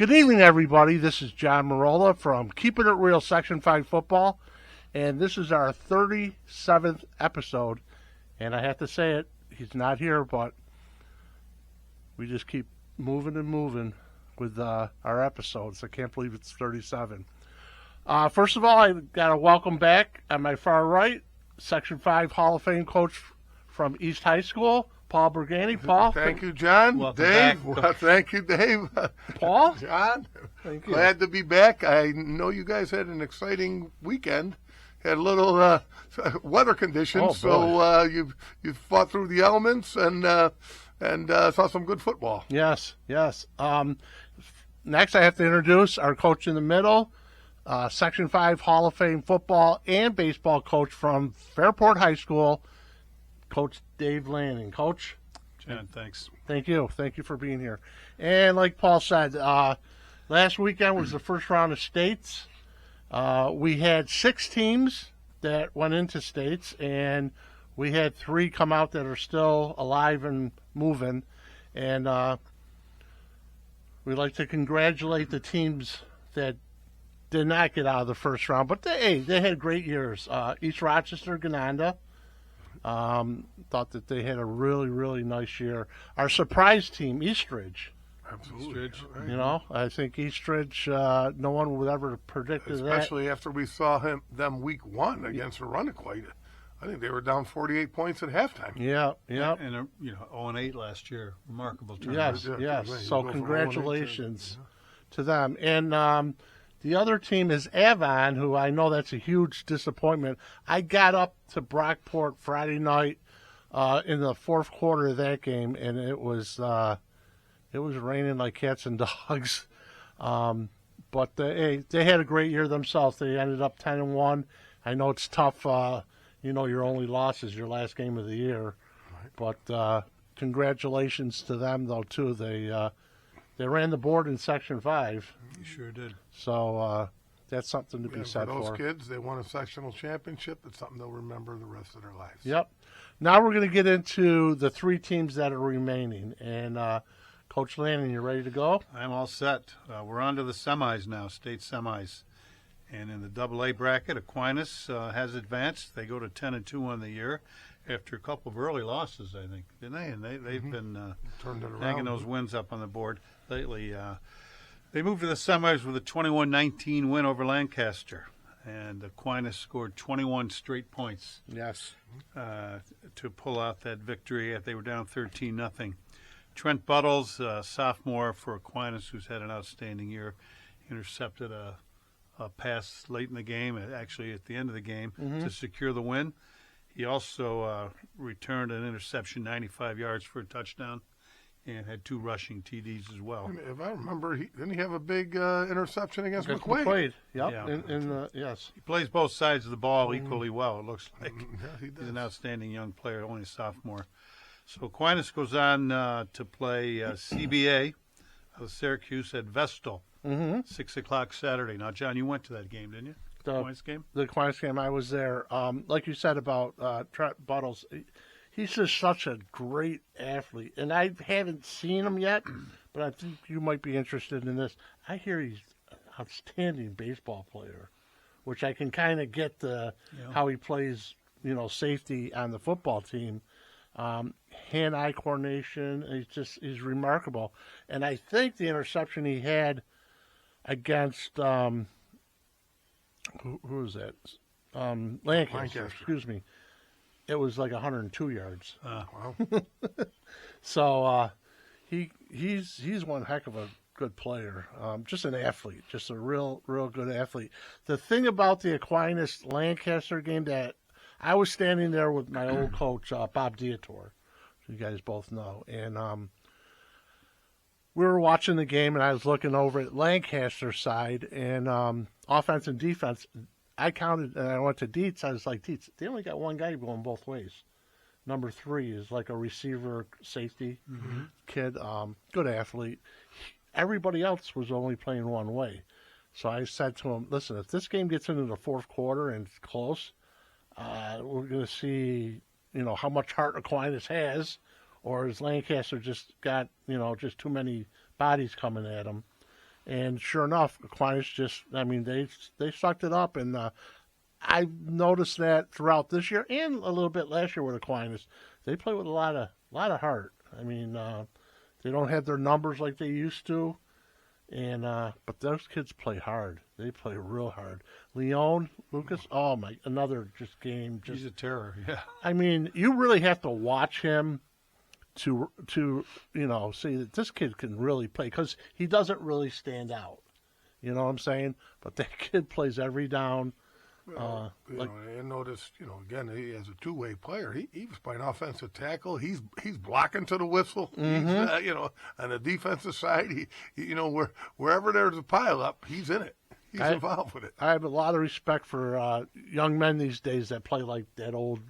Good evening, everybody. This is John Marola from Keeping It Real Section 5 Football, and this is our 37th episode. And I have to say it, he's not here, but we just keep moving and moving with our episodes. I can't believe it's 37. First of all, I got to welcome back on my far right, Section 5 Hall of Fame coach from East High School, Paul Bergani. Paul. Thank you, John. Welcome Dave. back. Well, thank you, Dave. Paul. John. Thank you. Glad to be back. I know you guys had an exciting weekend. Had a little weather conditions, so you fought through the elements and saw some good football. Yes. Next, I have to introduce our coach in the middle, Section 5 Hall of Fame football and baseball coach from Fairport High School, Coach Dave Lanning. Coach? John, thanks. Thank you. Thank you for being here. And like Paul said, last weekend was the first round of states. We had 6 teams that went into states, and we had 3 come out that are still alive and moving. And we'd like to congratulate the teams that did not get out of the first round. But they had great years. East Rochester, Gananda. Thought that they had a really, really nice year. Our surprise team, Eastridge. Absolutely. Eastridge. Right. You know, I think Eastridge, no one would ever have predicted Especially after we saw them week 1 against Arundequite. I think they were down 48 points at halftime. that. Yeah. And 0-8 last year. Remarkable turn. Yes. Right. So You go from 0-8 congratulations to them. And the other team is Avon, who I know that's a huge disappointment. I got up to Brockport Friday night in the fourth quarter of that game, and it was raining like cats and dogs. But they had a great year themselves. They ended up 10-1. I know it's tough. Your only loss is your last game of the year. Right. But congratulations to them, though, too. They ran the board in Section 5. You sure did. So that's something to be said for those for. kids, they won a sectional championship. It's something they'll remember the rest of their lives. Yep. Now we're going to get into the 3 teams that are remaining. And Coach Lanning, you ready to go? I'm all set. We're on to the semis now, state semis. And in the AA bracket, Aquinas has advanced. They go to 10-2 on the year after a couple of early losses, I think, didn't they? And they've been Turned it around. hanging those wins up on the board lately. They moved to the semis with a 21-19 win over Lancaster. And Aquinas scored 21 straight points Yes. to pull out that victory. They were down 13-0. Trent Buttles, sophomore for Aquinas, who's had an outstanding year, intercepted a pass late in the game, actually at the end of the game, to secure the win. He also returned an interception 95 yards for a touchdown and had 2 rushing TDs as well. If I remember, didn't he have a big interception against McQuaid? McQuaid. Yep. Yeah. Yes. He plays both sides of the ball equally well, it looks like. Yeah, he does. He's an outstanding young player, only a sophomore. So Aquinas goes on to play CBA of Syracuse at Vestal, 6 o'clock Saturday. Now, John, you went to that game, didn't you? The Aquinas game? The Aquinas game, I was there. Like you said about Trent Buttles, he's just such a great athlete. And I haven't seen him yet, but I think you might be interested in this. I hear he's an outstanding baseball player, which I can kind of get how he plays, safety on the football team. Hand-eye coordination, he's remarkable. And I think the interception he had against who was that? Lancaster. Excuse me. It was like 102 yards. Wow. So he's one heck of a good player. Just an athlete, just a real good athlete. The thing about the Aquinas Lancaster game that I was standing there with my old coach, Bob Dietor, you guys both know, and we were watching the game, and I was looking over at Lancaster's side, and offense and defense, I counted, and I went to Dietz. I was like, Dietz, they only got one guy going both ways. Number 3 is like a receiver safety kid, good athlete. Everybody else was only playing one way. So I said to him, listen, if this game gets into the fourth quarter and it's close, we're going to see, how much heart Aquinas has, or has Lancaster just got, just too many bodies coming at him. And sure enough, Aquinas they sucked it up, and I noticed that throughout this year and a little bit last year with Aquinas. They play with a lot of heart. I mean, they don't have their numbers like they used to, and but those kids play hard. They play real hard. Leon, Lucas, oh my, another just game. He's a terror. Yeah. I mean, you really have to watch him to see that this kid can really play, because he doesn't really stand out. You know what I'm saying? But that kid plays every down. I noticed, again, he has a two-way player. He was playing offensive tackle. He's blocking to the whistle. Mm-hmm. He's, on the defensive side, wherever there's a pileup, he's in it. He's involved with it. I have a lot of respect for young men these days that play like that old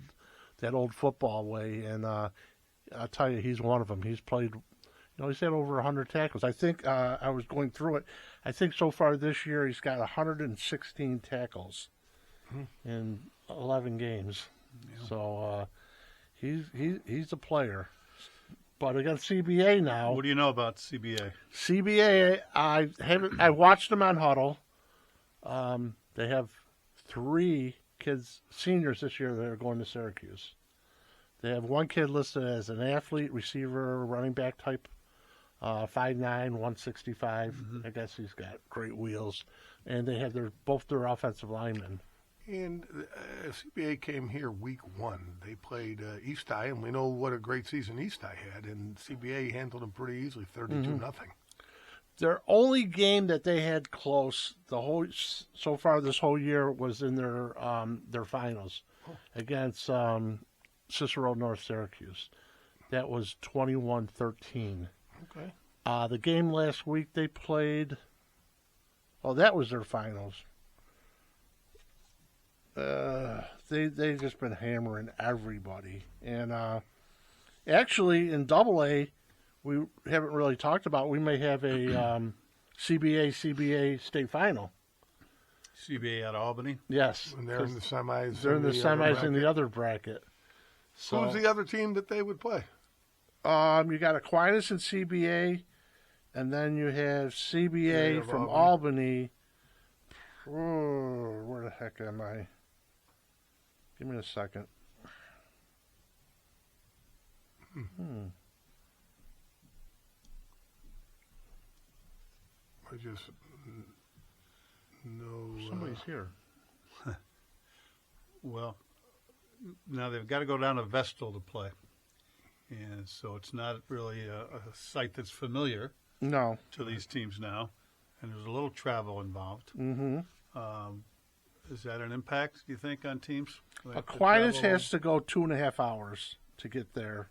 football way, and I'll tell you, he's one of them. He's played, he's had over 100 tackles. I think I was going through it. I think so far this year he's got 116 tackles in 11 games. Yeah. So he's a player. But against CBA now. What do you know about CBA? CBA, I watched them on Huddle. They have 3 kids, seniors this year, that are going to Syracuse. They have one kid listed as an athlete, receiver, running back type, 5'9", 165. I guess he's got great wheels. And they have both their offensive linemen. And CBA came here week 1. They played East High, and we know what a great season East High had. And CBA handled them pretty easily, 32-0. Their only game that they had close so far this whole year was in their finals against Cicero North Syracuse. That was 21-13. Okay. The game last week they played. Oh, that was their finals. They've just been hammering everybody, and actually in AA, we haven't really talked about. We may have a CBA state final. CBA out of Albany. Yes, when they're in the semis. They're in the semis in the other bracket. So, who's the other team that they would play? You got Aquinas and CBA, and then you have CBA from Albany. Oh, where the heck am I? Give me a second. I just know somebody's here. Well, now they've got to go down to Vestal to play, and so it's not really a site that's familiar. No. To these teams now, and there's a little travel involved. Mm-hmm. Is that an impact, do you think, on teams? Like Aquinas has to go 2.5 hours to get there.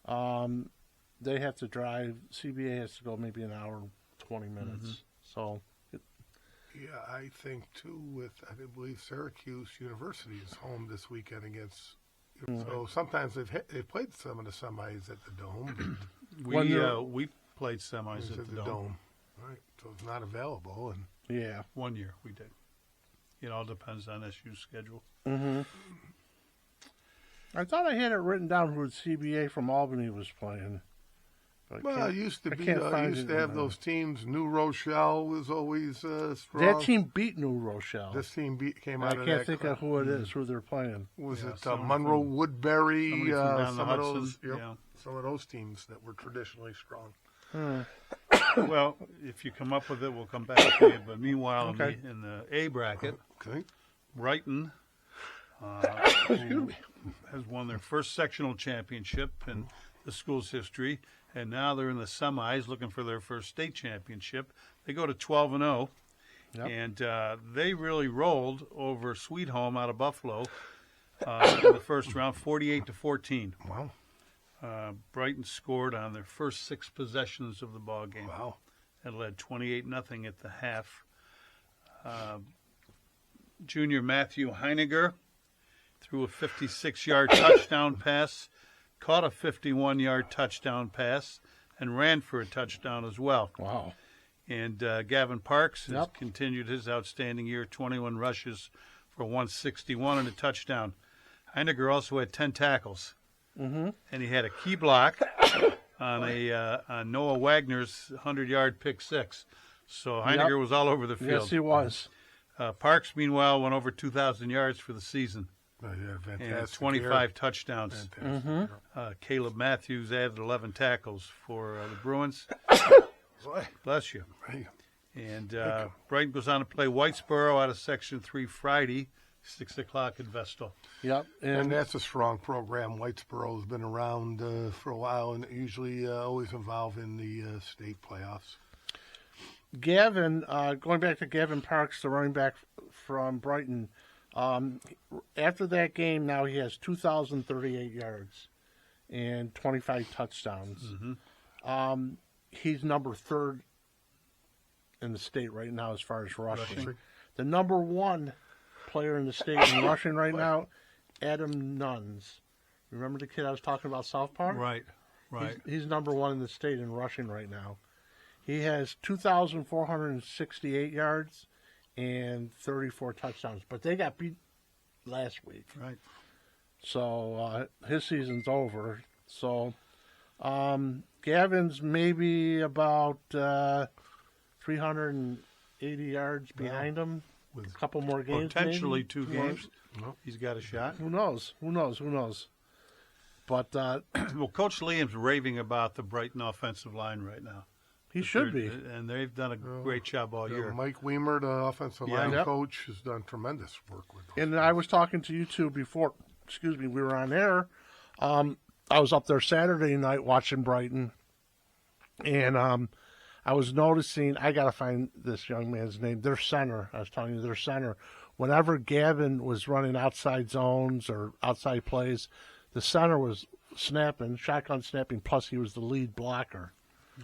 They have to drive. CBA has to go maybe an hour and 20 minutes. So. Yeah, I think, too, I believe Syracuse University is home this weekend against. So sometimes they've played some of the semis at the Dome. We played semis at the Dome. Right, so it's not available. And yeah. 1 year we did. It all depends on SU's schedule. Mm-hmm. I thought I had it written down who the CBA from Albany was playing. Well, it used to be. Used to have those teams. New Rochelle was always strong. That team beat New Rochelle. This team came out of that. I can't think of who it is, who they're playing. Was it Monroe Woodbury? Some of those teams that were traditionally strong. Well, if you come up with it, we'll come back to it. But meanwhile, in the A bracket, Brighton who has won their first sectional championship in the school's history, and now they're in the semis looking for their first state championship. They go to 12-0, and they really rolled over Sweet Home out of Buffalo in the first round, 48-14. Wow. Brighton scored on their first 6 possessions of the ball game. Wow. And led 28-0 at the half. Junior Matthew Heiniger threw a 56-yard touchdown pass, caught a 51-yard touchdown pass, and ran for a touchdown as well. Wow. And Gavin Parks has continued his outstanding year, 21 rushes for 161 and a touchdown. Heiniger also had 10 tackles. Mm-hmm. And he had a key block on Noah Wagner's 100-yard pick six. So Heinegger was all over the field. Yes, he was. Parks, meanwhile, went over 2,000 yards for the season. Yeah, fantastic. And 25 touchdowns. Fantastic. Caleb Matthews added 11 tackles for the Bruins. Bless you. Right. And Brighton goes on to play Whitesboro out of Section 3 Friday, 6 o'clock in Vestal. Yep. And that's a strong program. Whitesboro's been around for a while and usually always involved in the state playoffs. Gavin, going back to Gavin Parks, the running back from Brighton, after that game, now he has 2,038 yards and 25 touchdowns. Mm-hmm. He's number 3rd in the state right now as far as rushing. The number 1 player in the state in rushing right now, Adam Nuns. Remember the kid I was talking about, South Park? Right. He's number 1 in the state in rushing right now. He has 2,468 yards and 34 touchdowns. But they got beat last week. Right. So his season's over. So Gavin's maybe about 380 yards behind him with a couple more games. Potentially maybe. 2 games. He's got a shot. Who knows? But Well, Coach Liam's raving about the Brighton offensive line right now. he should be. And they've done a great job all year. Mike Weimer, the offensive line Yep. coach, has done tremendous work with them. And I was talking to you two before, we were on air. I was up there Saturday night watching Brighton, and I was noticing, I got to find this young man's name, their center. I was telling you, their center. Whenever Gavin was running outside zones or outside plays, the center was snapping, shotgun snapping, plus he was the lead blocker.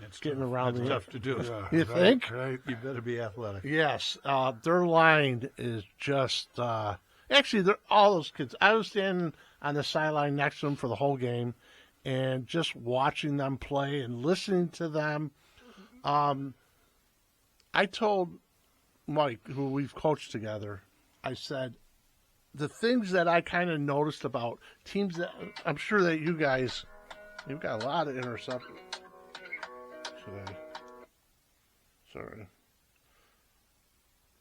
It's Getting around That's the- tough to do. You think? Right. You better be athletic. Yes, their line is just actually they're all those kids. I was standing on the sideline next to them for the whole game, and just watching them play and listening to them. I told Mike, who we've coached together, I said the things that I kind of noticed about teams that I'm sure that you've got a lot of interceptions today. Sorry.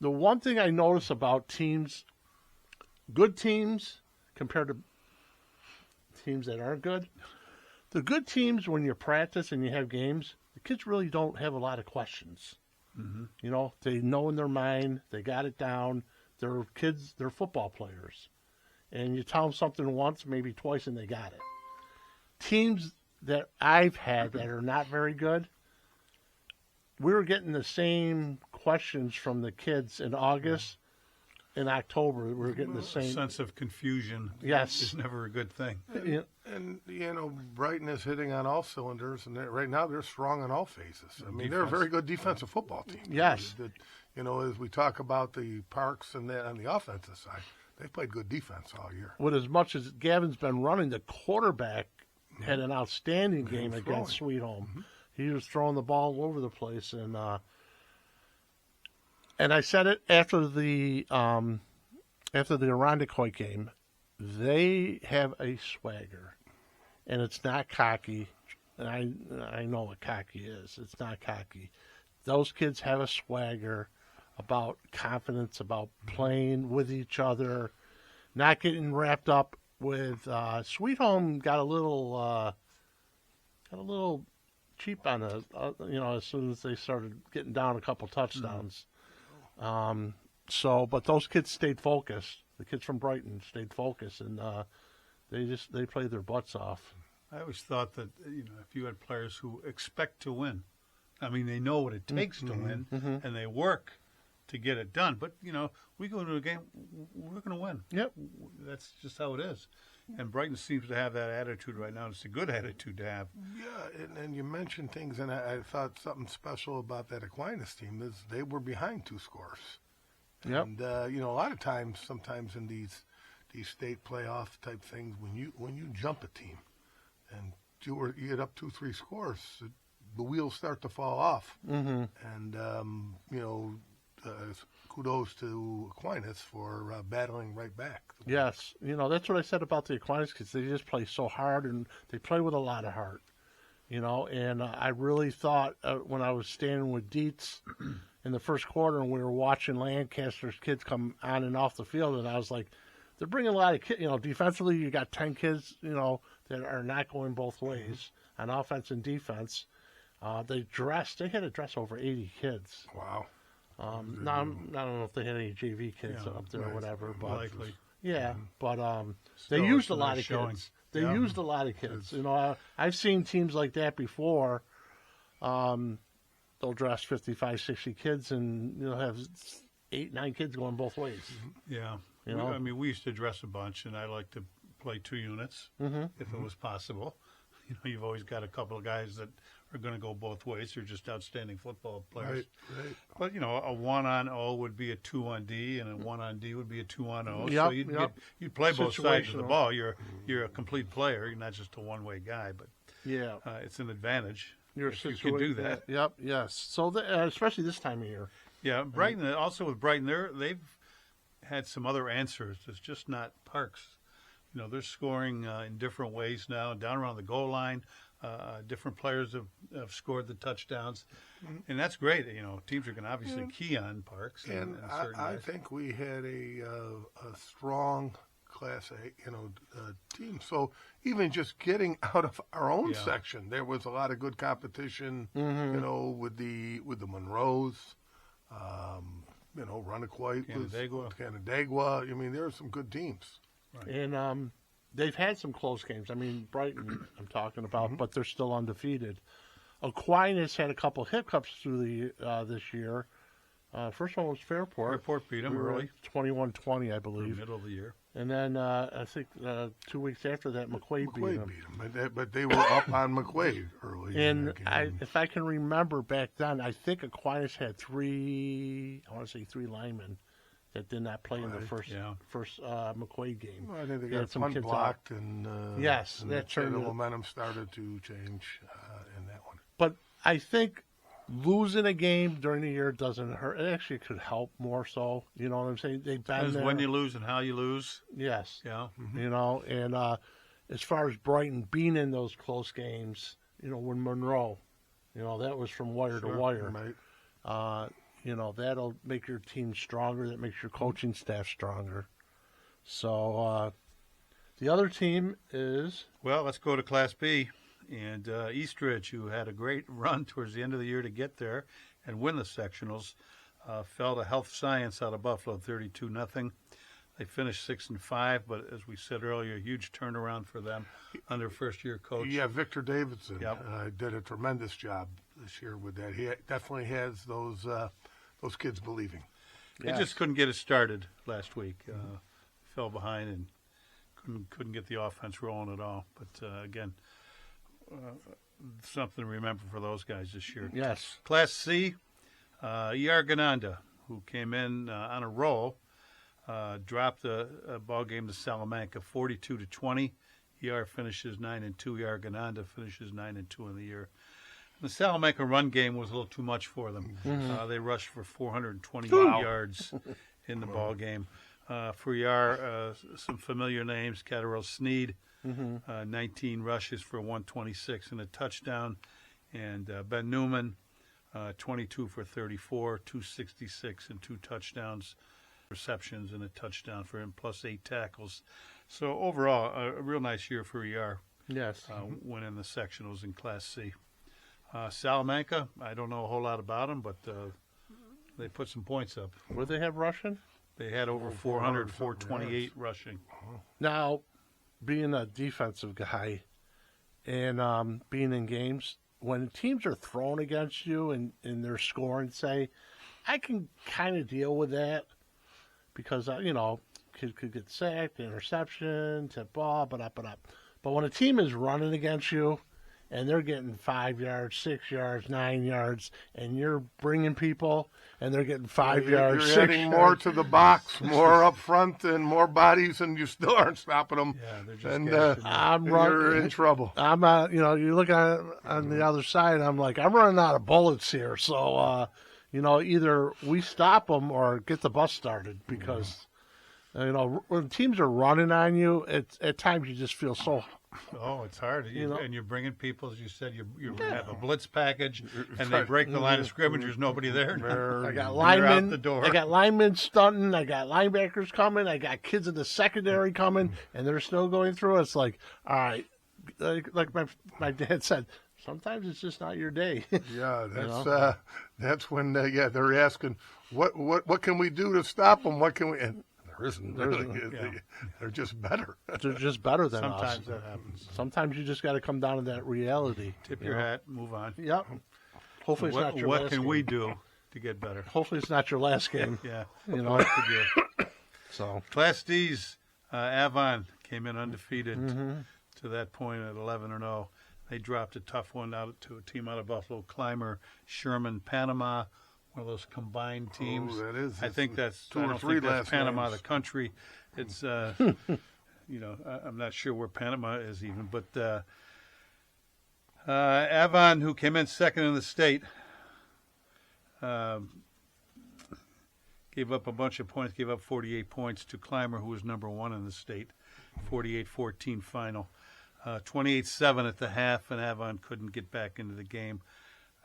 The one thing I notice about teams, good teams compared to teams that aren't good, the good teams, when you practice and you have games, the kids really don't have a lot of questions. Mm-hmm. You know, they know in their mind, they got it down. They're kids, they're football players. And you tell them something once, maybe twice, and they got it. Teams that I've had that are not very good, we were getting the same questions from the kids in August. In October, we were getting the A same. sense of confusion Yes. is never a good thing. Yeah. And, you know, Brighton is hitting on all cylinders, and right now they're strong on all phases. I mean, they're a very good defensive football team. Yes. You know, as we talk about the Parks and on the offensive side, they've played good defense all year. With as much as Gavin's been running, the quarterback had an outstanding game against Sweet Home. Mm-hmm. He was throwing the ball all over the place, and I said it after the Irondequoit game. They have a swagger, and it's not cocky. And I know what cocky is. It's not cocky. Those kids have a swagger about confidence, about playing with each other, not getting wrapped up with. Sweet Home got a little cheap on the as soon as they started getting down a couple touchdowns. But those kids stayed focused. The kids from Brighton stayed focused, and they played their butts off. I always thought that if you had players who expect to win, I mean they know what it takes to win, and they work to get it done. But we go into a game, we're going to win. Yep, that's just how it is. And Brighton seems to have that attitude right now. It's a good attitude to have. Yeah, and you mentioned things, and I thought something special about that Aquinas team is they were behind 2 scores. Yep. And a lot of times, sometimes in these state playoff type things, when you jump a team, and you get up 2-3 scores, the wheels start to fall off. Mm-hmm. And kudos to Aquinas for battling right back. Yes, that's what I said about the Aquinas kids. They just play so hard, and they play with a lot of heart. And I really thought when I was standing with Dietz in the first quarter, and we were watching Lancaster's kids come on and off the field, and I was like, they're bringing a lot of kids. Defensively, you got 10 kids, that are not going both ways on offense and defense. They had to dress over 80 kids. Wow. Now, I don't know if they had any JV kids up there or whatever, but Likely. yeah, but they Still, used it's a a lot nice of showing. kids. They Yeah. used a lot of kids. I've seen teams like that before. They'll dress 55, 60 kids and have 8, 9 kids going both ways. Yeah. We used to dress a bunch, and I like to play 2 units if it was possible. You've always got a couple of guys that are going to go both ways. They're just outstanding football players. Right. But, a 1 on O would be a 2 on D, and a 1 on D would be a 2 on O. Yep, So yep. you'd play both sides of the Situational. ball. You're a complete player. You're not just a one-way guy, but Yeah. it's an advantage if you situation- can do that. Yep, yes. So, especially this time of year. Yeah, Brighton, also with Brighton, they've had some other answers. It's just not Parks. They're scoring in different ways now, down around the goal line. Different players have scored the touchdowns, and that's great. Teams are going to obviously key on Parks. And certain I guys. think we had a strong Class A, team. So even just getting out of our own Yeah. section, there was a lot of good competition. With the Monroes, Runnequoit, Canandaigua. There are some good teams. And they've had some close games. Brighton, I'm talking about, but they're still undefeated. Aquinas had a couple hiccups through this year. First one was Fairport. Fairport beat them We were early, 21-20, I in believe. the middle of the year. And then I think 2 weeks after that, McQuaid beat them. But they were up on McQuaid early. in And that game. if I can remember back then, I think Aquinas had 3 linemen that did not play in the first McQuaid game. Well, I think they They had got some punt kids blocked, and Yes, and that the turned it- momentum started to change in that one. But I think losing a game during the year doesn't hurt. It actually could help more so. You know what I'm saying? They've been Depends there. when you lose and how you lose. Yes. Yeah. And as far as Brighton being in those close games, when Monroe, that was from wire to wire. Right. That'll make your team stronger. That makes your coaching staff stronger. So the other team is Well, let's go to Class B. And Eastridge, who had a great run towards the end of the year to get there and win the sectionals, fell to Health Science out of Buffalo, 32-0. They finished 6-5, but as we said earlier, a huge turnaround for them under first-year coach. Yeah, Victor Davidson Yep. did a tremendous job this year with that. He definitely has those kids believing. They just couldn't get it started last week. Fell behind and couldn't get the offense rolling at all. But again, something to remember for those guys this year. yes. Class C, Gananda, who came in on a roll, dropped a ball game to Salamanca, 42-20. finishes 9-2. Gananda finishes 9-2 in the year. The Salamanca run game was a little too much for them. They rushed for 428 yards in the ball game. For some familiar names: Catterall Sneed, 19 rushes for 126 and a touchdown, and Ben Newman, 22 for 34, 266 and 2 touchdowns, receptions and a touchdown for him, plus 8 tackles. So overall, a real nice year for Yes. winning the sectionals in Class C. Salamanca, I don't know a whole lot about them, but they put some points up. What do they have rushing? They had over 400, 428 rushing. Now, being a defensive guy and being in games, when teams are thrown against you and they're scoring, say, I can kind of deal with that because, kid could get sacked, interception, tip ball, but up. But when a team is running against you and they're getting 5 yards, 6 yards, 9 yards, and you're bringing people and they're getting 5 yards, You're 6 adding yards. more to the box, more up front, and more bodies, and you still aren't stopping them. Yeah, they're just and gashing I'm you're running. in trouble. I'm you look at it on the other side. I'm like, I'm running out of bullets here. So, either we stop them or get the bus started because, when teams are running on you, at times you just feel so Oh, it's hard. You know? And you're bringing people, as you said, you have a blitz package, and they break the line of scrimmage. There's nobody there. I got You're linemen. out the door. I got linemen stunting. I got linebackers coming. I got kids in the secondary coming, and they're still going through. It's like, all right, like my dad said, sometimes it's just not your day. Yeah, that's when they're asking what can we do to stop them? What can we? And there isn't. They're just better. They're just better than us. Sometimes that happens. Sometimes you just got to come down to that reality. Tip your hat, move on. Yep. Hopefully it's not your What last can game. we do to get better? Hopefully it's not your last game. Yeah. You know. So Class D's, Avon came in undefeated to that point at 11-0. They dropped a tough one out to a team out of Buffalo, Clymer, Sherman, Panama, one of those combined teams. Oh, that is. I think that's two I or don't three think that's last Panama, names. the country. It's I'm not sure where Panama is even, but Avon, who came in second in the state, gave up a bunch of points, gave up 48 points to Clymer, who was number one in the state, 48-14 final. 28-7 at the half, and Avon couldn't get back into the game.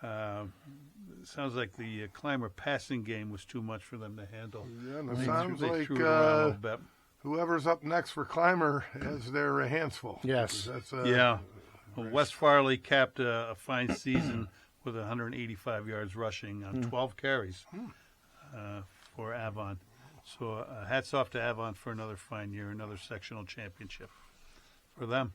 Sounds like the Clymer passing game was too much for them to handle. Yeah, and it They sounds threw like it around a little bit. whoever's up next for Clymer has their hands full. Yes. That's, Yeah. Well, West Farley capped a fine season with 185 yards rushing on 12 carries for Avon. So hats off to Avon for another fine year, another sectional championship for them.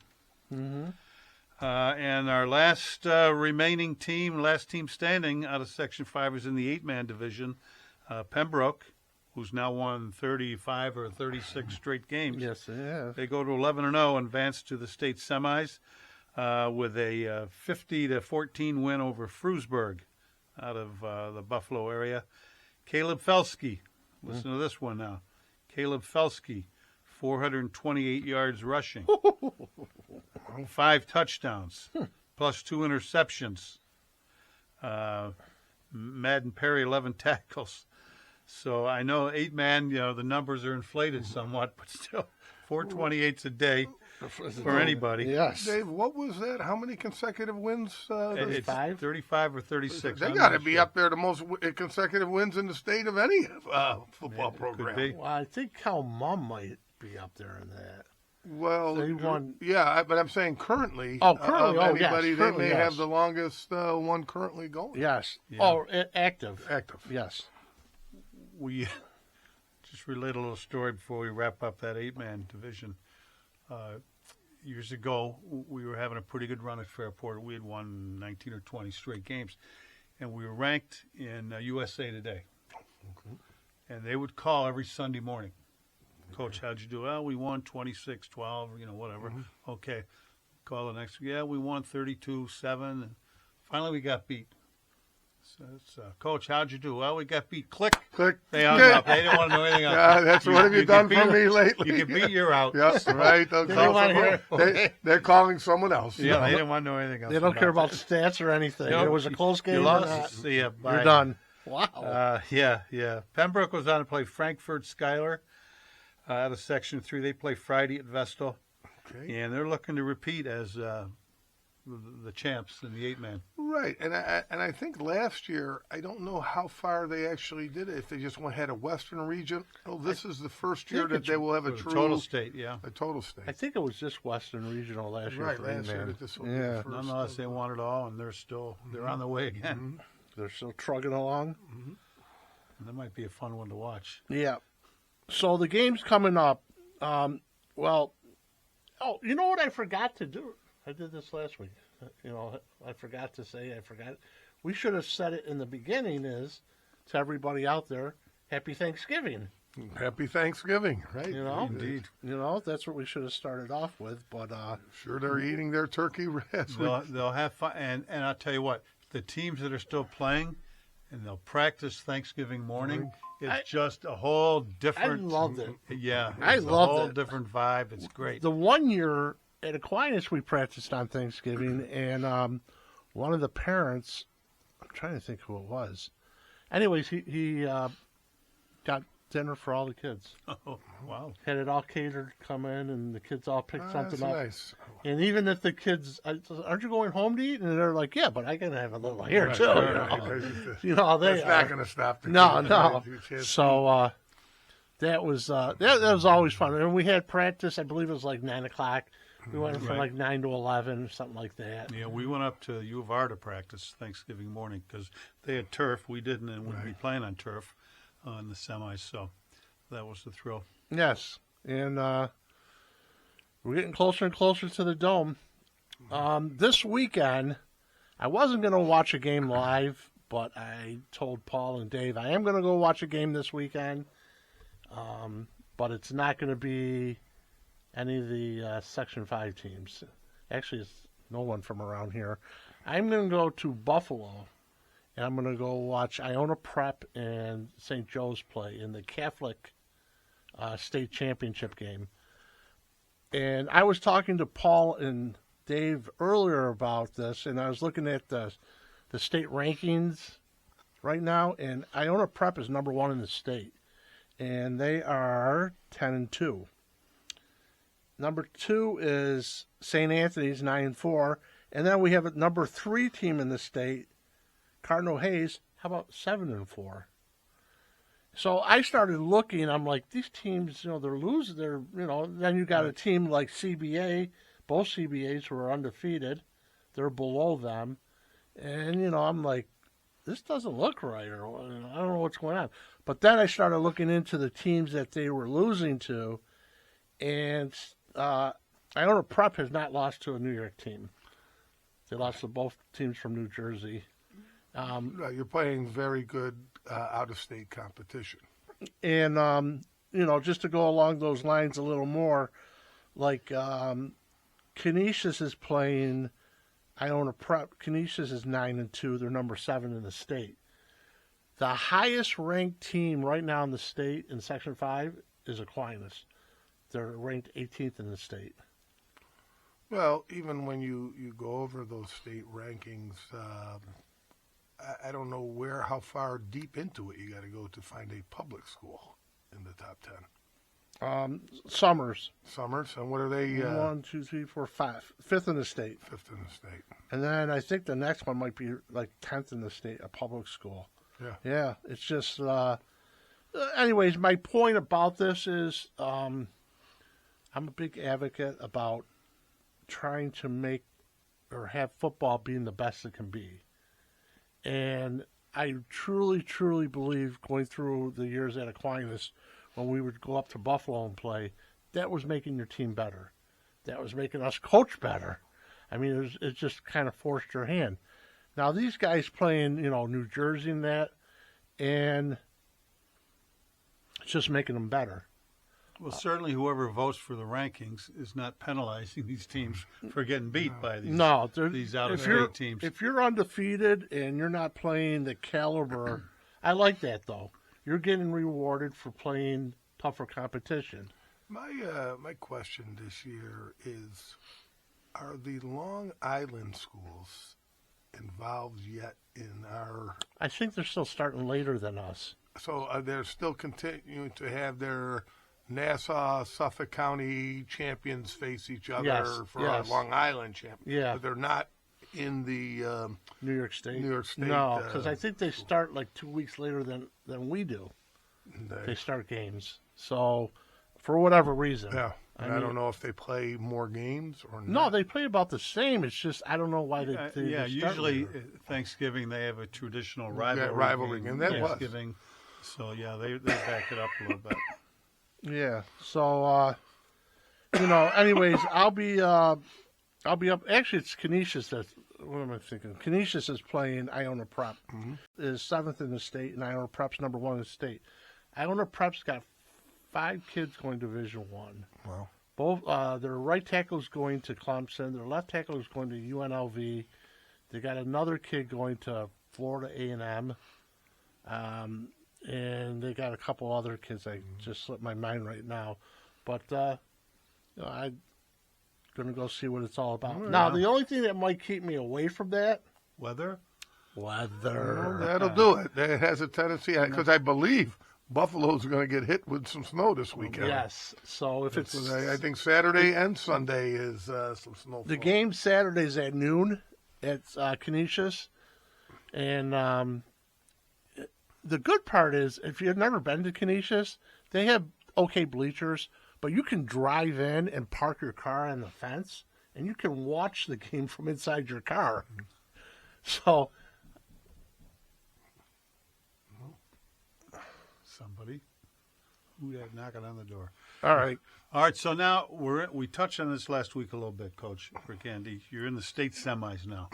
And our last remaining team, last team standing out of Section 5 is in the 8-man division. Pembroke, who's now won 35 or 36 straight games. yes, yeah. They go to 11-0 and advance to the state semis with a 50-14 win over Frewsburg out of the Buffalo area. Caleb Felsky, listen to this one now. Caleb Felsky, 428 yards rushing, 5 touchdowns, plus 2 interceptions. Madden Perry, 11 tackles. So I know 8-man, the numbers are inflated somewhat, but still, 428's a day for anybody. Yes. Dave, what was that? How many consecutive wins? It's 35 or 36. They I'm got to not be sure. up there, the most consecutive wins in the state of any football Could program. be. Well, I think Cal Mum might be up there in that. Well, They won- yeah, but I'm saying currently. Oh, currently, of yes, anybody, currently, they may yes. have the longest one currently going. Yes. Yeah. Oh, active. Active. Yes. We just relate a little story before we wrap up that 8-man division. Years ago, we were having a pretty good run at Fairport. We had won 19 or 20 straight games, and we were ranked in USA Today. Okay. And they would call every Sunday morning. Coach, how'd you do? Well, we won 26-12, whatever. Okay. Call the next week. Yeah, we won 32-7. And finally, we got beat. So it's, Coach, how'd you do? Well, we got beat. Click. Click. They hung up. They didn't want to know anything else. Yeah, that's what have you done can for beat- me lately? You can beat, you're out. Yes, right. They'll They call want to someone- hear- they're calling someone else. Yeah, they didn't want to know anything else. They don't care about it. stats or anything. Nope. It was a close game You or lost. not. See ya. Bye. You're done. Wow. Yeah. Pembroke was on to play Frankfurt Schuyler out of Section 3. They play Friday at Vestal, Okay. and they're looking to repeat as the champs in the 8-man. Right, and I think last year, I don't know how far they actually did it. If they just had a Western region, this is the first year think that it's they will have a For the true total state, yeah. a total state. I think it was just Western Regional last year. Right, for last year A-man. that this will be Yeah. the first. Nonetheless, they won it all, and they're on the way again. They're still trugging along. And that might be a fun one to watch. Yeah. So the game's coming up. You know what I forgot to do? I did this last week. I forgot to say, we should have said it in the beginning is, to everybody out there, Happy Thanksgiving. Happy Thanksgiving, right? Indeed. That's what we should have started off with. But Sure, they're eating their turkey. They'll have fun, and I'll tell you what, the teams that are still playing, and they'll practice Thanksgiving morning. It's just a whole different. I loved it. Yeah, I it's loved a whole it. different vibe. It's great. the one year at Aquinas, we practiced on Thanksgiving, and one of the parents, I'm trying to think who it was. Anyways, he got dinner for all the kids. Oh, wow. Had it all catered, come in, and the kids all picked something up. Nice. And even if the kids, aren't you going home to eat? And they're like, yeah, but I gotta have a little here too. You know, they It's not going to stop the no. kids. So that was always fun. And we had practice. I believe it was like 9 o'clock. We went from like 9 to 11, something like that. Yeah, we went up to U of R to practice Thanksgiving morning because they had turf. We didn't, and wouldn't be playing on turf in the semis. So that was the thrill. Yes, and we're getting closer and closer to the Dome. This weekend, I wasn't going to watch a game live, but I told Paul and Dave I am going to go watch a game this weekend, but it's not going to be any of the Section 5 teams. Actually, it's no one from around here. I'm going to go to Buffalo, and I'm going to go watch Iona Prep and St. Joe's play in the Catholic state championship game. And I was talking to Paul and Dave earlier about this, and I was looking at the state rankings right now, and Iona Prep is number 1 in the state, and they are 10-2. Number 2 is St. Anthony's, 9-4, and then we have a number 3 team in the state, Cardinal Hayes. How about 7-4? So I started looking. I'm like, these teams, they're losing. Then you got a team like CBA, both CBAs who are undefeated. They're below them, and I'm like, this doesn't look right, or I don't know what's going on. But then I started looking into the teams that they were losing to, and Iona Prep has not lost to a New York team. They lost to both teams from New Jersey. You're playing very good out-of-state competition. And, just to go along those lines a little more, like Canisius is playing Iona Prep. Canisius is 9-2. They're number 7 in the state. The highest-ranked team right now in the state in Section 5 is Aquinas. They're ranked 18th in the state. Well, even when you go over those state rankings, I don't know how far deep into it you got to go to find a public school in the top 10. Summers. And what are they? 1, 2, 3, 4, 5. 5th in the state. 5th in the state. And then I think the next one might be like 10th in the state, a public school. Yeah. Yeah, it's just... anyways, my point about this is I'm a big advocate about trying to make or have football being the best it can be. And I truly, truly believe going through the years at Aquinas, when we would go up to Buffalo and play, that was making your team better. That was making us coach better. I mean, it just kind of forced your hand. Now, these guys playing, New Jersey and that, and it's just making them better. Well, certainly whoever votes for the rankings is not penalizing these teams for getting beat by these out-of-state teams. If you're undefeated and you're not playing the caliber, I like that, though. You're getting rewarded for playing tougher competition. My question this year is, are the Long Island schools involved yet in our... I think they're still starting later than us. So they're still continuing to have their... Nassau, Suffolk County champions face each other for a Long Island champion. Yeah. But they're not in the New York State. No, because I think they start like 2 weeks later than we do. They start games. So, for whatever reason. Yeah. I don't know if they play more games or not. No, they play about the same. It's just, I don't know why they usually Thanksgiving they have a traditional rivalry game. And that Thanksgiving. So, yeah, they back it up a little bit. Yeah. So, anyways, I'll be up. Actually, it's Canisius what am I thinking? Canisius is playing Iona Prep. Mm-hmm. Is 7th in the state, and Iona Prep's number 1 in the state. Iona Prep's got 5 kids going to Division I. Wow. Both their right tackle is going to Clemson. Their left tackle is going to UNLV. They got another kid going to Florida A&M. And they got a couple other kids that just slipped my mind right now. But I'm going to go see what it's all about. Now, the only thing that might keep me away from that... Weather. Well, that'll do it. It has a tendency, because I believe Buffalo's going to get hit with some snow this weekend. Yes. So if it's I think Saturday and Sunday is some snow. the game Saturday's at noon at Canisius, and the good part is if you've never been to Canisius, they have okay bleachers, but you can drive in and park your car on the fence, and you can watch the game from inside your car. So. Somebody who that knocking on the door. All right. All right, so now we touched on this last week a little bit, Coach, for Candy. You're in the state semis now.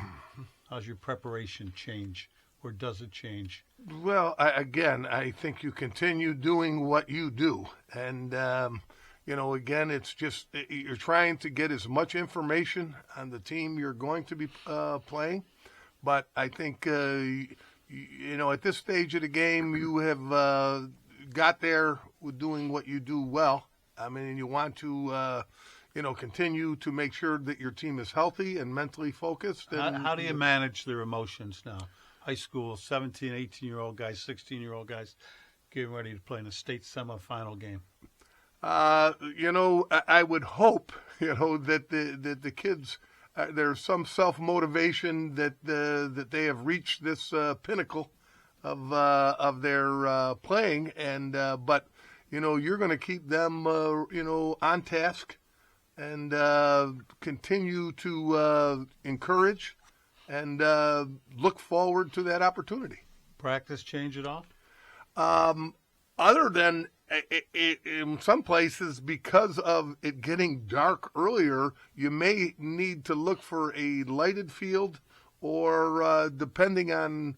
How's your preparation change, or does it change? Well, I think you continue doing what you do. And, again, it's just you're trying to get as much information on the team you're going to be playing. But I think, at this stage of the game, you have got there with doing what you do well. I mean, you want to, continue to make sure that your team is healthy and mentally focused. And, How do you manage their emotions now? High school, 17, 18-year-old guys, 16-year-old guys getting ready to play in a state semifinal game. I would hope, that the kids, there's some self-motivation that they have reached this pinnacle of their playing, and but you're going to keep them on task and continue to encourage and look forward to that opportunity. Practice change at all? Other than in some places, because of it getting dark earlier, you may need to look for a lighted field, or depending on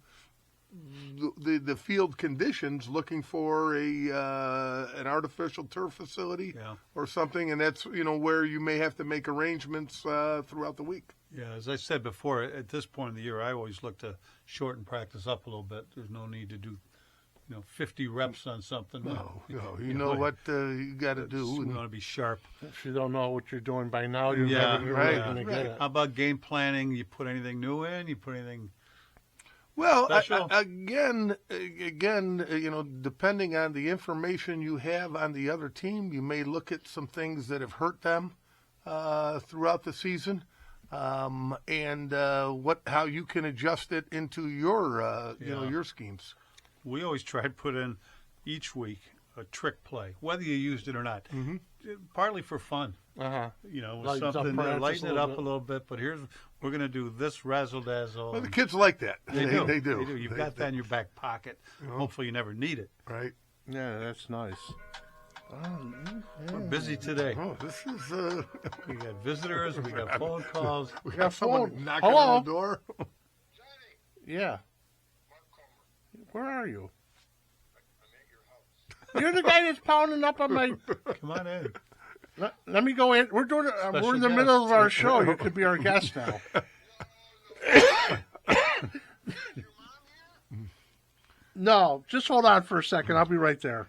the field conditions, looking for an artificial turf facility or something, and that's where you may have to make arrangements throughout the week. Yeah, as I said before, at this point of the year, I always look to shorten practice up a little bit. There's no need to do 50 reps on something. No, you know what you got to do. You want to be sharp. If you don't know what you're doing by now, you're Yeah, never right. going to get it. How about game planning? You put anything new in? You put anything? Well, Special? again, depending on the information you have on the other team, you may look at some things that have hurt them throughout the season, and how you can adjust it into your your schemes. We always try to put in each week a trick play, whether you used it or not, partly for fun. Uh-huh. Something to lighten it up a little bit. But we're going to do this razzle dazzle. Well, the kids like that. They do. They do. You've got that in your back pocket. Hopefully, you never need it. Right. Yeah, that's nice. We're busy today. Oh, this is. We got visitors. We got phone calls. We got someone phone. knocking Hello? on the door. Yeah. Where are you? You're the guy that's pounding up on my. Come on in. Let me go in. We're doing it. We're in the guest. middle of our show. You could be our guest now. No, just hold on for a second. I'll be right there.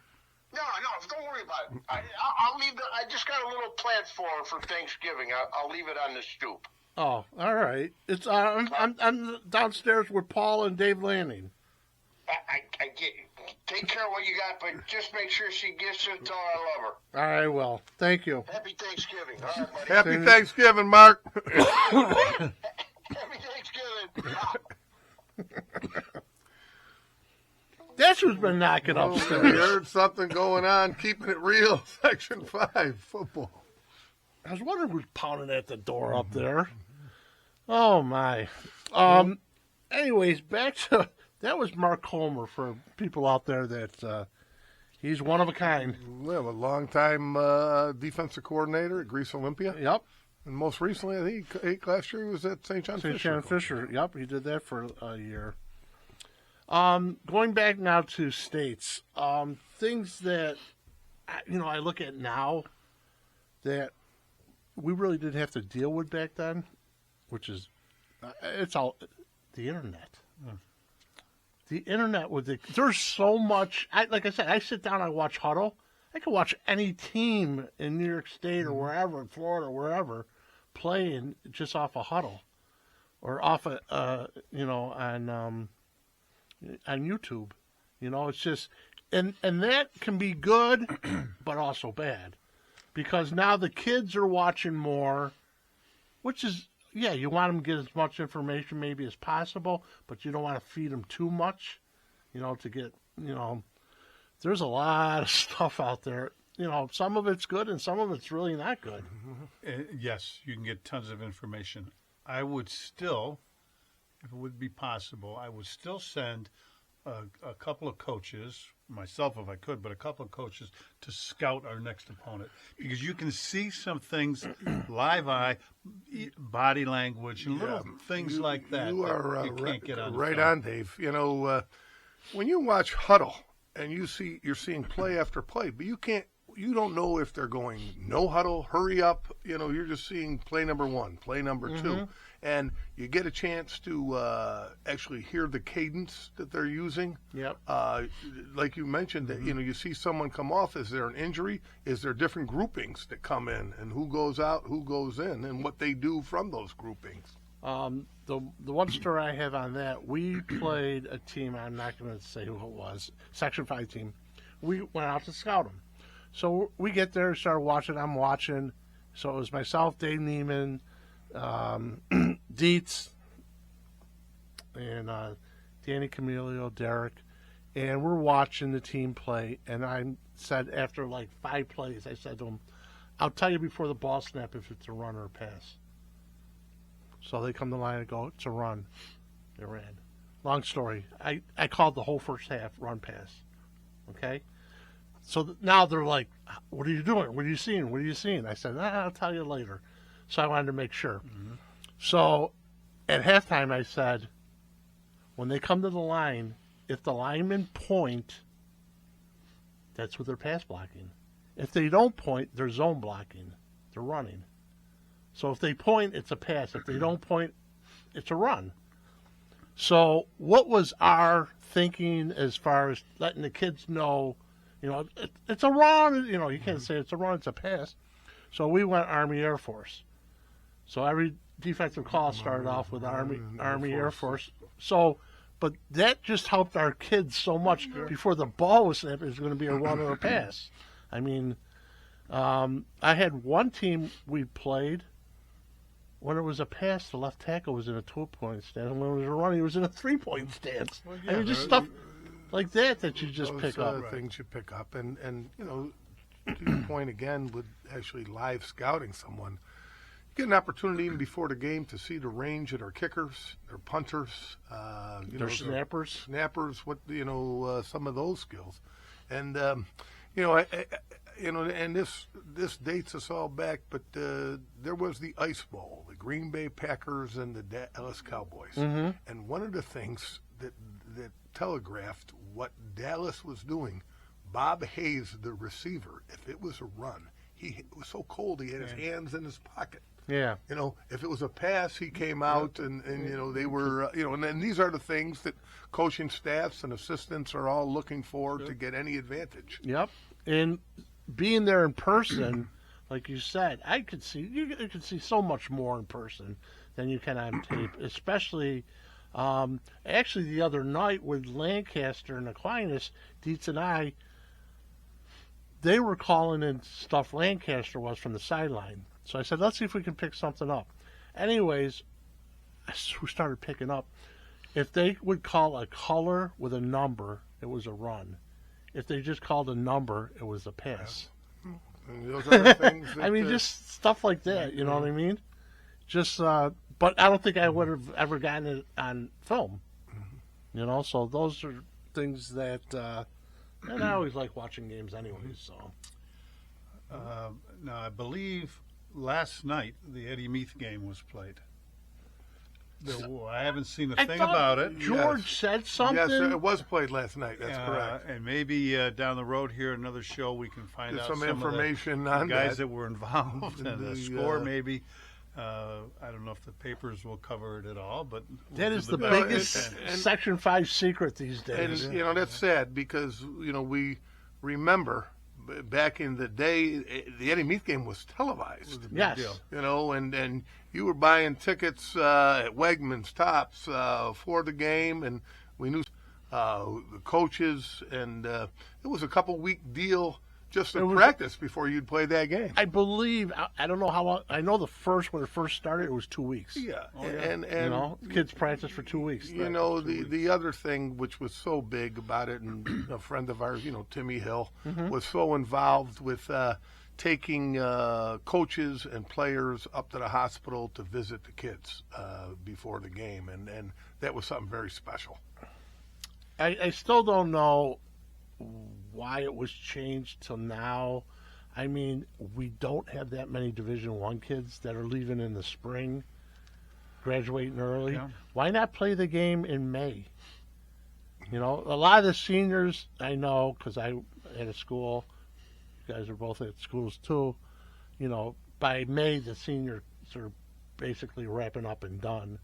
No, don't worry about it. I'll leave. I just got a little plant for Thanksgiving. I'll leave it on the stoop. Oh, all right. It's I'm downstairs with Paul and Dave Lanning. I get. Take care of what you got, but just make sure she gets it. Tell her I love her. All right, well, thank you. Happy Thanksgiving. All right, buddy. Happy Thanksgiving, Mark. Happy Thanksgiving. That's who's been knocking We upstairs. heard something going on. Keeping it real. Section 5 football. I was wondering who's pounding at the door up there. Oh my. Anyways, back to that was Mark Homer for people out there that he's one of a kind. We have a long-time defensive coordinator at Greece Olympia. Yep. And most recently, I think last year he was at St. John St. Fisher. John Fisher. Yep, he did that for a year. Going back now to states, things that I look at now that we really didn't have to deal with back then, which is it's all the internet. The internet there's so much. Like I said, I sit down, I watch Huddle. I can watch any team in New York State or wherever, in Florida, wherever, playing just off a Huddle, or off on YouTube. It's just and that can be good, but also bad, because now the kids are watching more, which is, yeah, you want them to get as much information maybe as possible, but you don't want to feed them too much, to get, there's a lot of stuff out there. Some of it's good and some of it's really not good. Yes, you can get tons of information. I would still, if it would be possible, I would still send a couple of coaches, myself if I could, but a couple of coaches to scout our next opponent, because you can see some things live eye, body language, and little things like that. You are you can't get on right film. on, Dave. When you watch Huddle and you're seeing play after play, but you don't know if they're going no huddle, hurry up. You're just seeing play number 1, play number 2. And you get a chance to actually hear the cadence that they're using. Yep. Like you mentioned, that you see someone come off. Is there an injury? Is there different groupings that come in, and who goes out, who goes in, and what they do from those groupings? The one story I have on that, we played a team. I'm not going to say who it was. Section 5 team. We went out to scout them. So we get there, started watching. I'm watching. So it was myself, Dave Neiman, Dietz, and Danny Camilio, Derek, and we're watching the team play. And I said, after like 5 plays, I said to him, I'll tell you before the ball snap if it's a run or a pass. So they come to the line and go, it's a run. They ran. Long story. I called the whole first half run pass. Okay? So now they're like, what are you doing? What are you seeing? What are you seeing? I said, I'll tell you later. So I wanted to make sure. So at halftime, I said, when they come to the line, if the linemen point, that's what they're pass blocking. If they don't point, they're zone blocking. They're running. So if they point, it's a pass. If they don't point, it's a run. So what was our thinking as far as letting the kids know, it's a run. You can't say it's a run, it's a pass. So we went Army Air Force. So every defensive call started off with Army Air Force. So, but that just helped our kids so much before the ball was snapped. It was going to be a run or a pass. I mean, I had one team we played. When it was a pass, the left tackle was in a 2-point stance. And when it was a run, he was in a 3-point stance. Well, I mean, just stuff like that you just Those, pick up. things you pick up. And to your point again, with actually live scouting someone, you get an opportunity even before the game to see the range of their kickers, their punters, Their snappers. what some of those skills, and and this dates us all back, but there was the Ice Bowl, the Green Bay Packers and the Dallas Cowboys, and one of the things that telegraphed what Dallas was doing, Bob Hayes, the receiver, if it was a run, it was so cold he had his hands in his pocket. Yeah. If it was a pass, he came out and they were, and then these are the things that coaching staffs and assistants are all looking for to get any advantage. Yep. And being there in person, like you said, you could see so much more in person than you can on tape, especially actually the other night with Lancaster and Aquinas, Dietz and I, they were calling in stuff Lancaster was from the sideline. So I said, let's see if we can pick something up. Anyways, we started picking up. If they would call a color with a number, it was a run. If they just called a number, it was a pass. And those are the things that, I mean, just stuff like that, you know what I mean? Just, but I don't think I would have ever gotten it on film. So those are things that, and I always like watching games anyway, so. Now, I believe last night the Eddie Meath game was played. I haven't seen a thing about it. George said something. Yes, it was played last night. That's correct. And maybe down the road here, another show, we can find out some some information of the on guys that were involved and the The, score. Maybe I don't know if the papers will cover it at all, but that is the biggest Section 5 secret these days. And that's sad because we remember back in the day, the Eddie Meath game was televised. Yes. And you were buying tickets at Wegmans, Tops for the game, and we knew the coaches, and it was a couple-week deal just to practice before you'd play that game. I believe, I don't know how long, I know when it first started, it was 2 weeks. Yeah, And kids practice for 2 weeks. The other thing which was so big about it, and a friend of ours, Timmy Hill, was so involved with taking coaches and players up to the hospital to visit the kids before the game, and that was something very special. I still don't know why it was changed till now. I mean, we don't have that many Division I kids that are leaving in the spring, graduating early. Yeah. Why not play the game in May? A lot of the seniors I know, because I at a school, you guys are both at schools too, by May the seniors are basically wrapping up and done.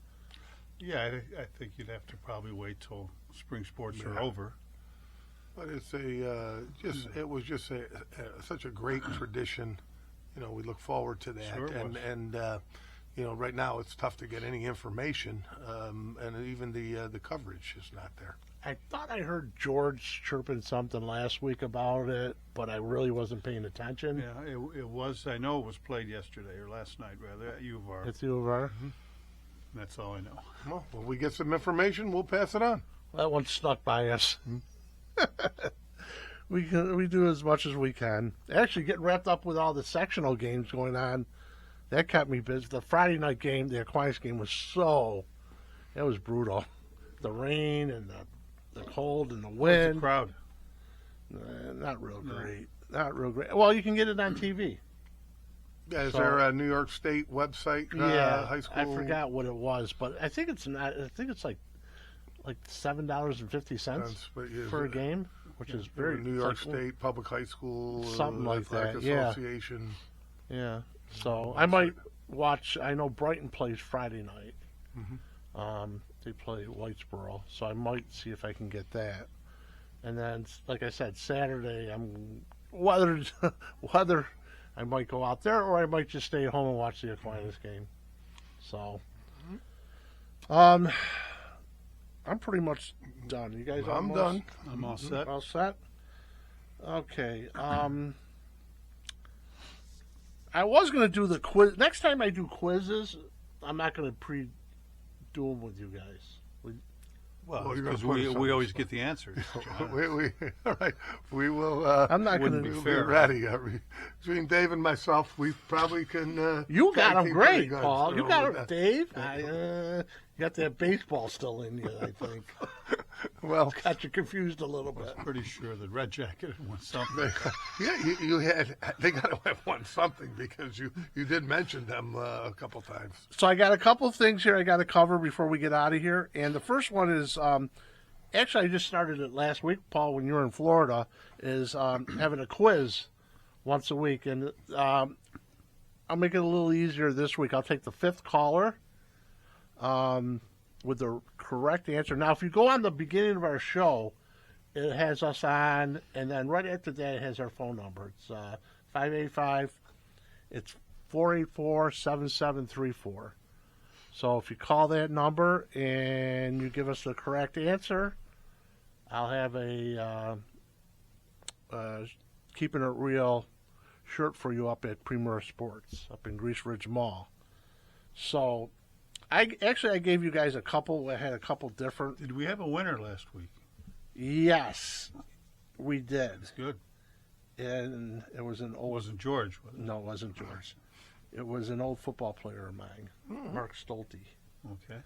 Yeah, I think you'd have to probably wait till spring sports are over. But it's it was just such a great tradition. We look forward to that. Sure it was. And right now it's tough to get any information, and even the coverage is not there. I thought I heard George chirping something last week about it, but I really wasn't paying attention. Yeah, it was. I know it was played yesterday or last night, rather, at U of R. It's U of R. That's all I know. Well, when we get some information, we'll pass it on. That one snuck by us. We do as much as we can. Actually, getting wrapped up with all the sectional games going on, that kept me busy. The Friday night game, the Aquinas game, that was brutal. The rain and the cold and the wind. The crowd. Not real great. Not real great. Well, you can get it on TV. Yeah, is there a New York State website? High school. I forgot what it was, but I think it's not. I think it's like $7.50 for a game, which is very New York State Public High School, something like that. Association. Yeah. So I might watch. I know Brighton plays Friday night. They play Whitesboro, so I might see if I can get that. And then, like I said, Saturday, whether I might go out there or I might just stay at home and watch the Aquinas game. So, I'm pretty much done. You guys, I'm done. I'm all set. All set. Okay. I was going to do the quiz. Next time I do quizzes, I'm not going to do them with you guys. Well, you're because gonna put us we on always the get the answers. All right. We will. I'm not going wouldn't to. be fair. Ready. Between Dave and myself, we probably can. You got tag them team great, pretty good, Paul. You got them, Dave. You got that baseball still in you, I think. Well, Got you confused a little bit. Pretty sure that Red Jacket had won something. yeah, you had. They got to have won something because you did mention them a couple times. So I got a couple of things here I got to cover before we get out of here. And the first one is, actually I just started it last week, Paul, when you were in Florida, is having a quiz once a week. And I'll make it a little easier this week. I'll take the fifth caller with the correct answer. Now, if you go on the beginning of our show, it has us on, and then right after that, it has our phone number. It's 585. It's 484-7734. So if you call that number and you give us the correct answer, I'll have a Keeping It Real shirt for you up at Premier Sports, up in Grease Ridge Mall. So I gave you guys a couple. I had a couple different. Did we have a winner last week? Yes, we did. That's good. And it was an It old. wasn't George, was it? No, it wasn't George. It was an old football player of mine, Mark Stolte. Okay.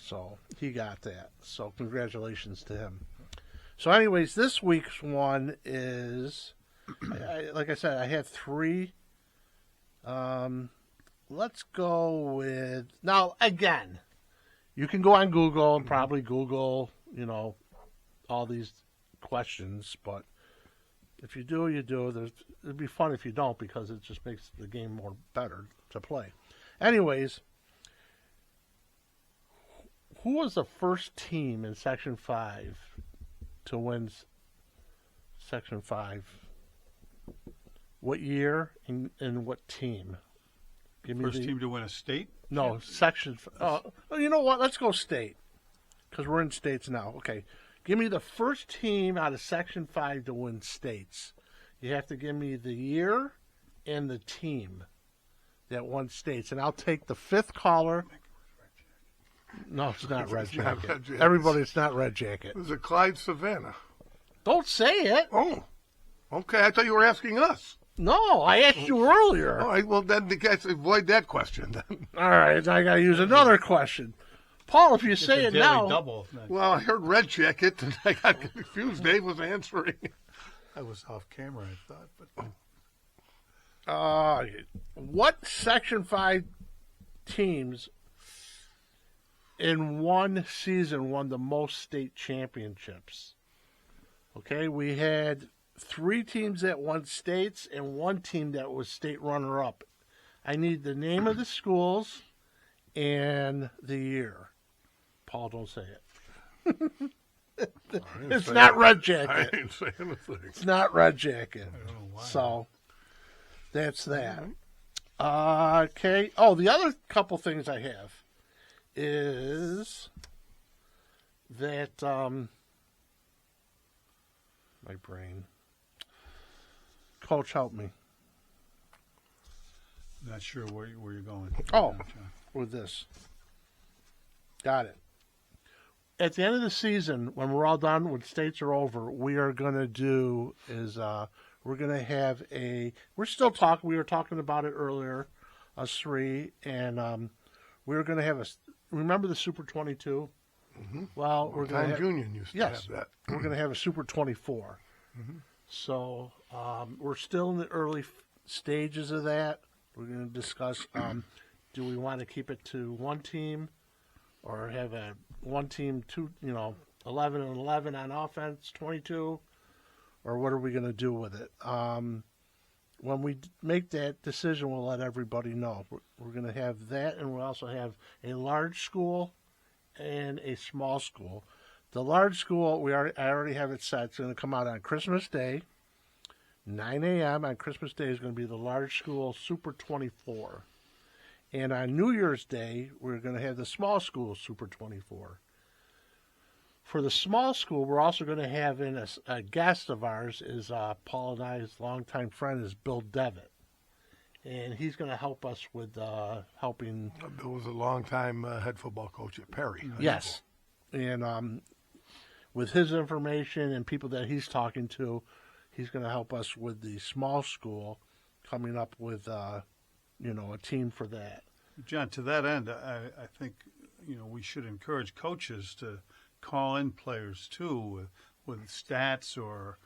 So he got that. So congratulations to him. So, anyways, this week's one is, like I said, I had three. Let's go with, now again, you can go on Google and probably Google, all these questions, but if you do, you do. It'd be fun if you don't, because it just makes the game more better to play. Anyways, who was the first team in Section 5 to win Section 5? What year and what team? Give me First team to win a state? No, Section. You know what? Let's go state, because we're in states now. Okay, Give me the first team out of Section 5 to win states. You have to give me the year and the team that won states. And I'll take the fifth caller. No, it's not Red It's not Jacket. Red Jacket. Everybody, it's not Red Jacket. It was a Clyde Savannah. Don't say it. Oh, okay. I thought you were asking us. No, I asked you earlier. All right, well, then let's avoid that question then. All right, I got to use another question. Paul, if you say it Daily now. double. Well, I heard Red Jacket, and I got confused. Dave was answering. I was off camera, I thought. But What Section 5 teams in one season won the most state championships? Okay, we had 3 teams that won states and 1 team that was state runner-up. I need the name of the schools and the year. Paul, don't say it. It's not Red I Jacket. didn't say anything. It's not Red Jacket. I don't know why. So that's that. Okay. Oh, the other couple things I have is that my brain. Coach, help me. Not sure where you're going. Oh. John. With this. Got it. At the end of the season, when we're all done, when states are over, we are going to do is we're going to have we're still talking, we were talking about it earlier, us 3, and we're going to have remember the Super 22? Mm-hmm. Well, we're going to Times Union used to have that. we're going to have a Super 24. Mm-hmm. So we're still in the early stages of that. We're going to discuss, do we want to keep it to one team or have a one team, 11 and 11 on offense, 22, or what are we going to do with it? When we make that decision, we'll let everybody know. We're going to have that, and we'll also have a large school and a small school. The large school, I already have it set. It's going to come out on Christmas Day. 9 a.m. on Christmas Day is going to be the large school Super 24. And on New Year's Day, we're going to have the small school Super 24. For the small school, we're also going to have in a guest of ours is Paul and I's longtime friend is Bill Devitt. And he's going to help us with helping. Bill was a long-time head football coach at Perry. Yes. And with his information and people that he's talking to, he's going to help us with the small school coming up with, a team for that. John, to that end, I think we should encourage coaches to call in players too with stats or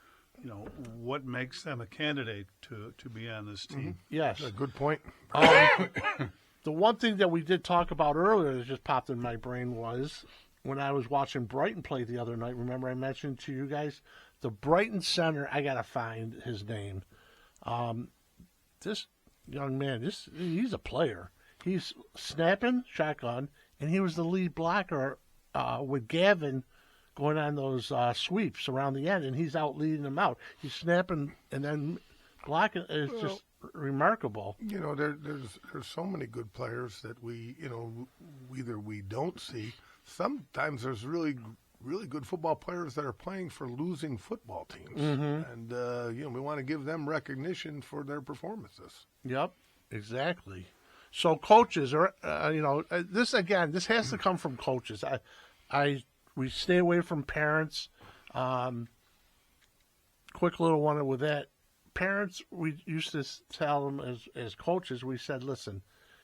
what makes them a candidate to be on this team. Yes. A good point. The one thing that we did talk about earlier that just popped in my brain was when I was watching Brighton play the other night. Remember I mentioned to you guys the Brighton center. I got to find his name. This young man, he's a player. He's snapping shotgun, and he was the lead blocker with Gavin going on those sweeps around the end, and he's out leading them out. He's snapping and then blocking. It's just remarkable. There's so many good players that we either we don't see. Sometimes there's really good football players that are playing for losing football teams, and we want to give them recognition for their performances. Yep, exactly. So coaches are, this has to come from coaches. We stay away from parents. Quick little one with that. Parents, we used to tell them as coaches, we said, listen,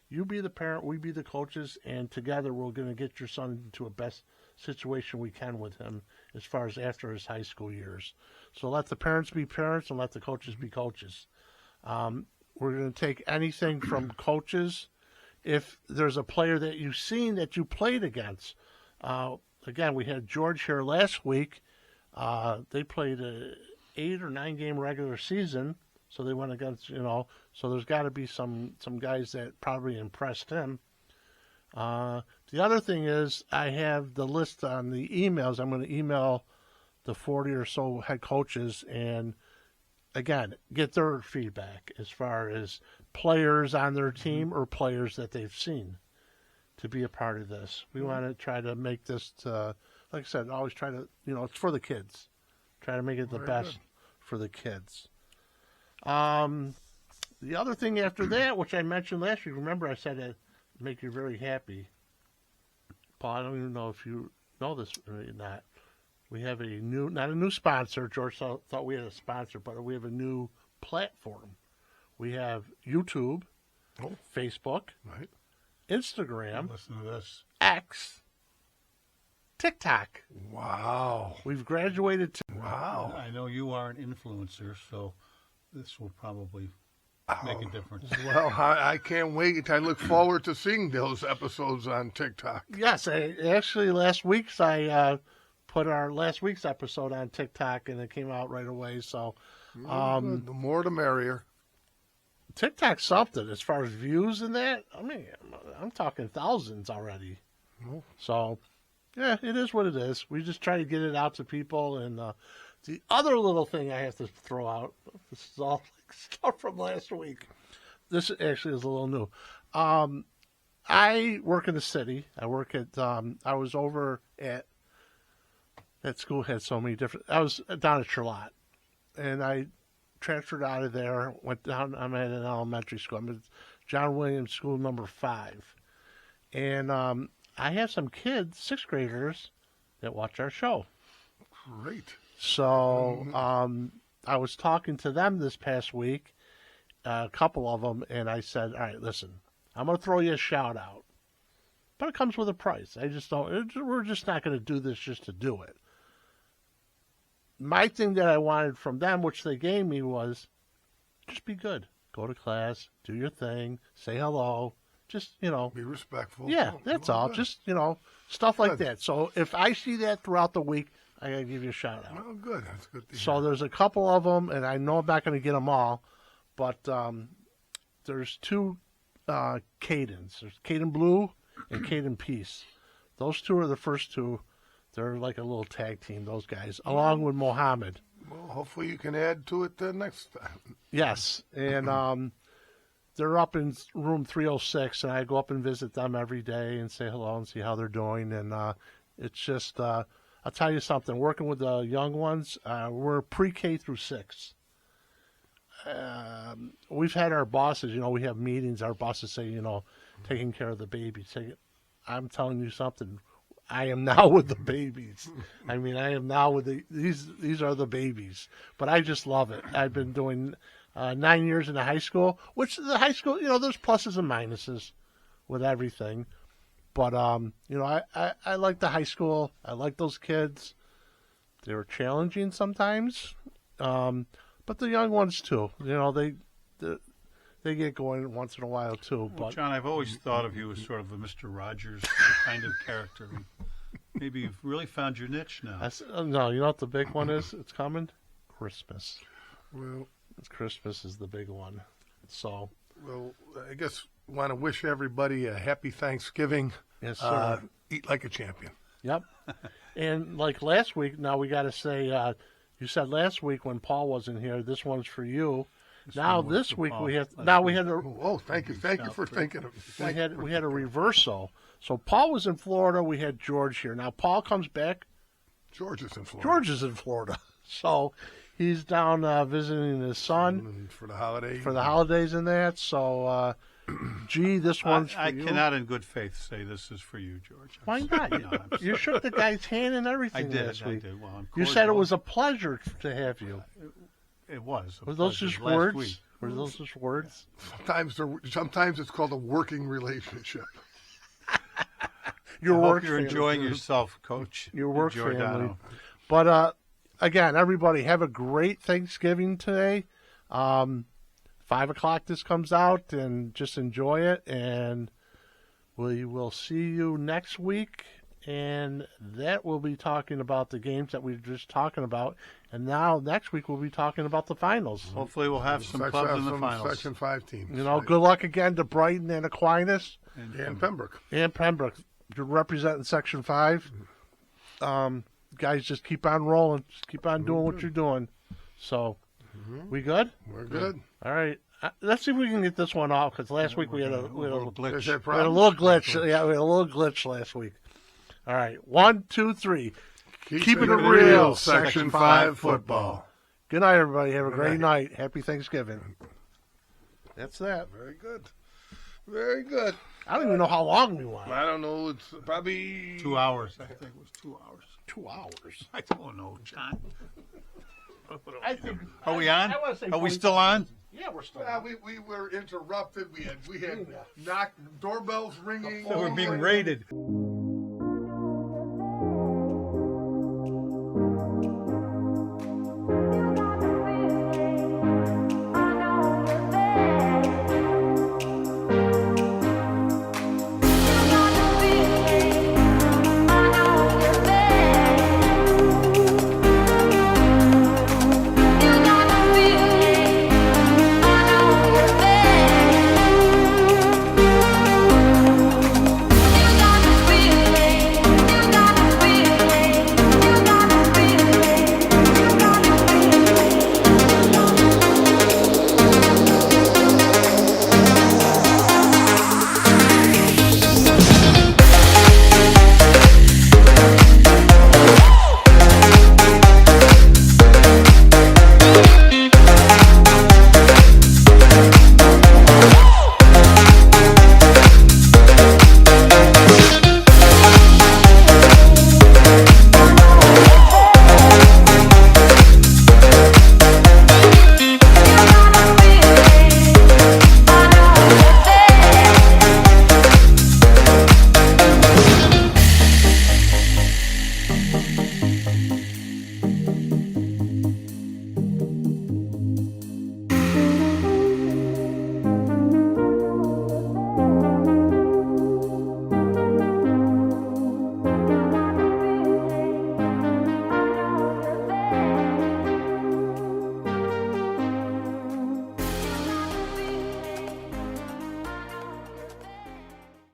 you be the parent, we be the coaches, and together we're going to get your son into a best situation we can with him as far as after his high school years. So let the parents be parents and let the coaches be coaches. We're going to take anything from coaches. If there's a player that you've seen that you played against, again, we had George here last week. They played a 8 or 9 game regular season, so they went against, so there's got to be some guys that probably impressed him. The other thing is I have the list on the emails. I'm going to email the 40 or so head coaches and, again, get their feedback as far as players on their team or players that they've seen to be a part of this. We want to try to make this to like I said, always try to, it's for the kids. Try to make it the Very best good. for the kids. The other thing after that, which I mentioned last week, remember I said it'd make you very happy. Paul, I don't even know if you know this or not. We have not a new sponsor. George thought we had a sponsor, but we have a new platform. We have YouTube, Facebook, Right. Instagram, Listen to this. X, TikTok. Wow. We've graduated to. Wow. I know you are an influencer, so this will probably make a difference. Well, I can't wait. I look forward to seeing those episodes on TikTok. Yes, actually last week's I put our last week's episode on TikTok and it came out right away. So Good. The more the merrier. TikTok's something as far as views and that. I mean, I'm talking thousands already. Oh. So yeah, it is what it is. We just try to get it out to people. And the other little thing I have to throw out. This is all like stuff from last week. This actually is a little new. I work in the city. I work at. I was over at. That school had so many different. I was down at Charlotte, and I transferred out of there. Went down. I'm at an elementary school. I'm at John Williams School number 5, and I have some kids, 6th graders, that watch our show. Great. So I was talking to them this past week, a couple of them, and I said, "All right, listen, I'm going to throw you a shout out, but it comes with a price. I just don't. We're just not going to do this just to do it." My thing that I wanted from them, which they gave me, was just be good. Go to class, do your thing, say hello, just, Be respectful. yeah, Oh, that's well, all. good. Just, stuff like Good. that. So if I see that throughout the week, I got to give you a shout out. Well, good. That's good to hear. So there's a couple of them, and I know I'm not going to get them all, but there's 2 Cadens. There's Caden Blue and Caden Peace. Those 2 are the first 2. They're like a little tag team, those guys, along with Mohammed. Well, hopefully you can add to it next time. Yes, and they're up in room 306, and I go up and visit them every day and say hello and see how they're doing. And it's just, I'll tell you something, working with the young ones, we're pre-K through 6. We've had our bosses, we have meetings, our bosses say, taking care of the babies. I'm telling you something. I am now with the babies. I mean, I am now with these are the babies. But I just love it. I've been doing 9 years in the high school, which the high school, there's pluses and minuses with everything. But, I like the high school. I like those kids. They were challenging sometimes. But the young ones, too. They get going once in a while, too. Well, But John, I've always thought of you as sort of a Mr. Rogers kind of character. Maybe you've really found your niche now. no, you know what the big one is? It's coming? Christmas. Well, Christmas is the big one. So, I guess want to wish everybody a happy Thanksgiving. yes, sir. Eat like a champion. Yep. And like last week, now we got to say, you said last week when Paul wasn't here, this one's for you. Now one was this for week Paul. we have. Last Now we week. had a Oh, thank you for thinking of me. we had a reversal. So Paul was in Florida. We had George here. Now Paul comes back. George is in Florida. George is in Florida. So he's down visiting his son for the holiday. for the holidays and that. So, this one's for I you. cannot in good faith say this is for you, George. Why not? No, I'm You shook the guy's hand and I everything did. last I week. did. Well, I'm You said it cordial. was a pleasure to have you. It was. Were those just Last words? week. Were those just words? Sometimes it's called a working relationship. Your I work hope you're family. enjoying yourself, Coach. Your work Giordano. family. But again, everybody have a great Thanksgiving today. 5 o'clock this comes out, and just enjoy it. And we will see you next week. And that we'll be talking about the games that we were just talking about. And now next week we'll be talking about the finals. Hopefully, we'll have some clubs in the finals. Section 5 teams. Good luck again to Brighton and Aquinas And Pembroke. and Pembroke. You're representing Section 5. Guys, just keep on rolling. Just keep on doing what you're doing. So, we good? We're good. All right. Let's see if we can get this one off, because last week we had a little glitch. Is there we had a little problems? glitch. Yeah, we had a little glitch last week. All right, 1, 2, 3. Keeping it real, Section 5 football. Good night, everybody. Have a great night. Happy Thanksgiving. That's that. Very good. Very good. I don't even know how long we went. I don't know. It's probably 2 hours. I think it was 2 hours. 2 hours. I don't know, John. I think. Are we on? I wanna say Are we 40 still on? Yeah, we're still. Yeah, we were interrupted. We had doorbells ringing. So we're being raided.